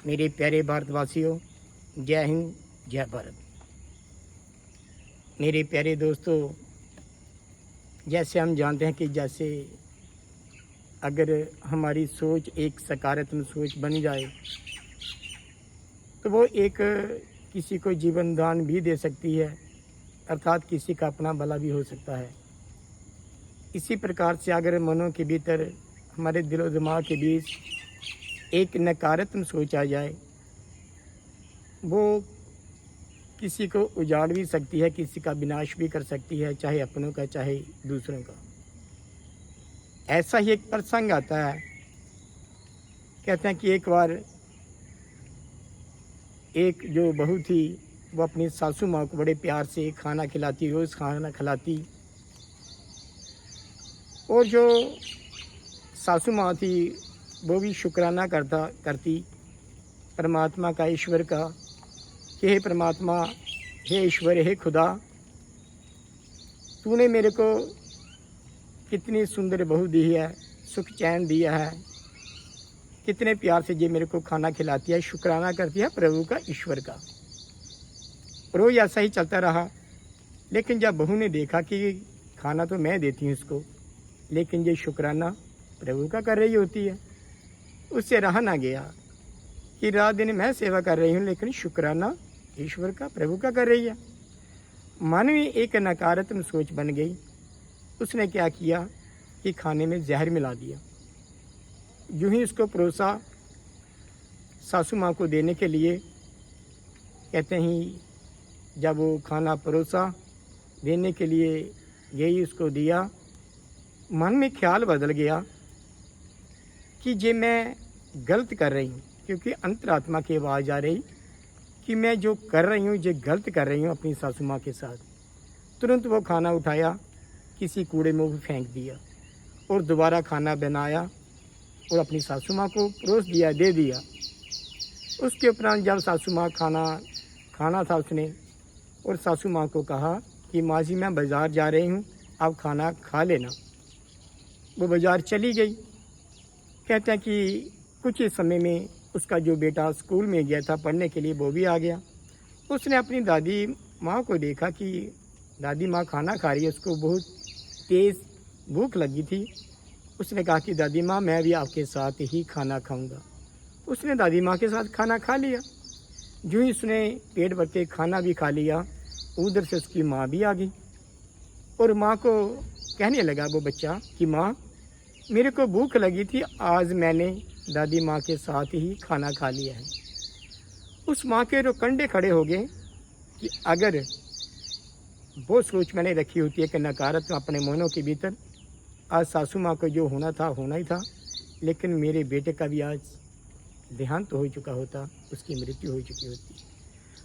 मेरे प्यारे भारतवासियों, जय हिंद, जय भारत। मेरे प्यारे दोस्तों, जैसे हम जानते हैं कि जैसे अगर हमारी सोच एक सकारात्मक सोच बन जाए तो वो एक किसी को जीवन दान भी दे सकती है, अर्थात किसी का अपना भला भी हो सकता है। इसी प्रकार से अगर मनों के भीतर, हमारे दिलो दिमाग के बीच एक नकारात्मक सोच आ जाए, वो किसी को उजाड़ भी सकती है, किसी का विनाश भी कर सकती है, चाहे अपनों का चाहे दूसरों का। ऐसा ही एक प्रसंग आता है। कहते हैं कि एक बार एक जो बहू थी वो अपनी सासू माँ को बड़े प्यार से खाना खिलाती, रोज़ खाना खिलाती, और जो सासू माँ थी वो भी शुक्राना करती परमात्मा का, ईश्वर का, कि हे परमात्मा, हे ईश्वर, हे खुदा, तूने मेरे को कितनी सुंदर बहू दी है, सुख चैन दिया है, कितने प्यार से ये मेरे को खाना खिलाती है, शुक्राना करती है प्रभु का, ईश्वर का। रोज ऐसा ही चलता रहा। लेकिन जब बहू ने देखा कि खाना तो मैं देती हूँ इसको, लेकिन ये शुक्राना प्रभु का कर रही होती है, उससे रहा ना गया कि रात दिन मैं सेवा कर रही हूँ, लेकिन शुक्राना ईश्वर का, प्रभु का कर रही है। मन में एक नकारात्मक सोच बन गई। उसने क्या किया कि खाने में जहर मिला दिया। यूं ही उसको परोसा सासू माँ को देने के लिए। कहते हैं जब वो खाना परोसा देने के लिए यही उसको दिया, मन में ख्याल बदल गया कि ये मैं गलत कर रही हूँ, क्योंकि अंतरात्मा की आवाज़ आ रही कि मैं जो कर रही हूँ ये गलत कर रही हूँ अपनी सासू माँ के साथ। तुरंत वो खाना उठाया, किसी कूड़े में फेंक दिया और दोबारा खाना बनाया और अपनी सासू माँ को परोस दिया, दे दिया। उसके उपरांत जब सासू माँ खाना था उसने, और सासू माँ को कहा कि माँ जी मैं बाज़ार जा रही हूँ, आप खाना खा लेना। वो बाज़ार चली गई। कहते हैं कि कुछ ही समय में उसका जो बेटा स्कूल में गया था पढ़ने के लिए, वो भी आ गया। उसने अपनी दादी माँ को देखा कि दादी माँ खाना खा रही है, उसको बहुत तेज़ भूख लगी थी। उसने कहा कि दादी माँ मैं भी आपके साथ ही खाना खाऊंगा। उसने दादी माँ के साथ खाना खा लिया। जो ही उसने पेट भर के खाना भी खा लिया, उधर से उसकी माँ भी आ गई और माँ को कहने लगा वो बच्चा कि माँ मेरे को भूख लगी थी, आज मैंने दादी माँ के साथ ही खाना खा लिया है। उस माँ के जो कंधे खड़े हो गए कि अगर वो सोच मैंने रखी होती है कि नकारात्मक अपने मनों के भीतर, आज सासू माँ को जो होना था होना ही था, लेकिन मेरे बेटे का भी आज देहांत तो हो चुका होता, उसकी मृत्यु हो चुकी होती।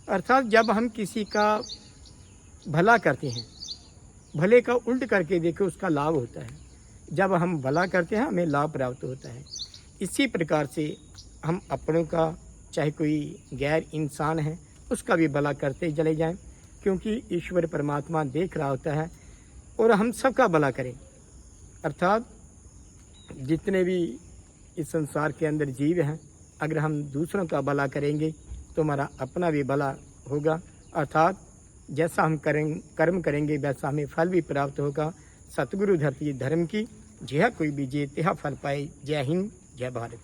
अर्थात जब हम किसी का भला करते हैं, भले का उल्ट करके देखो उसका लाभ होता है। जब हम भला करते हैं हमें लाभ प्राप्त होता है। इसी प्रकार से हम अपनों का, चाहे कोई गैर इंसान है, उसका भी भला करते चले जाएं, क्योंकि ईश्वर परमात्मा देख रहा होता है और हम सबका भला करें। अर्थात जितने भी इस संसार के अंदर जीव हैं, अगर हम दूसरों का भला करेंगे तो हमारा अपना भी भला होगा। अर्थात जैसा हम कर्म करेंगे वैसा हमें फल भी प्राप्त होगा। सतगुरु धरती धर्म की, जह कोई भी जे तेहा फल पाए। जय हिंद, जय भारत।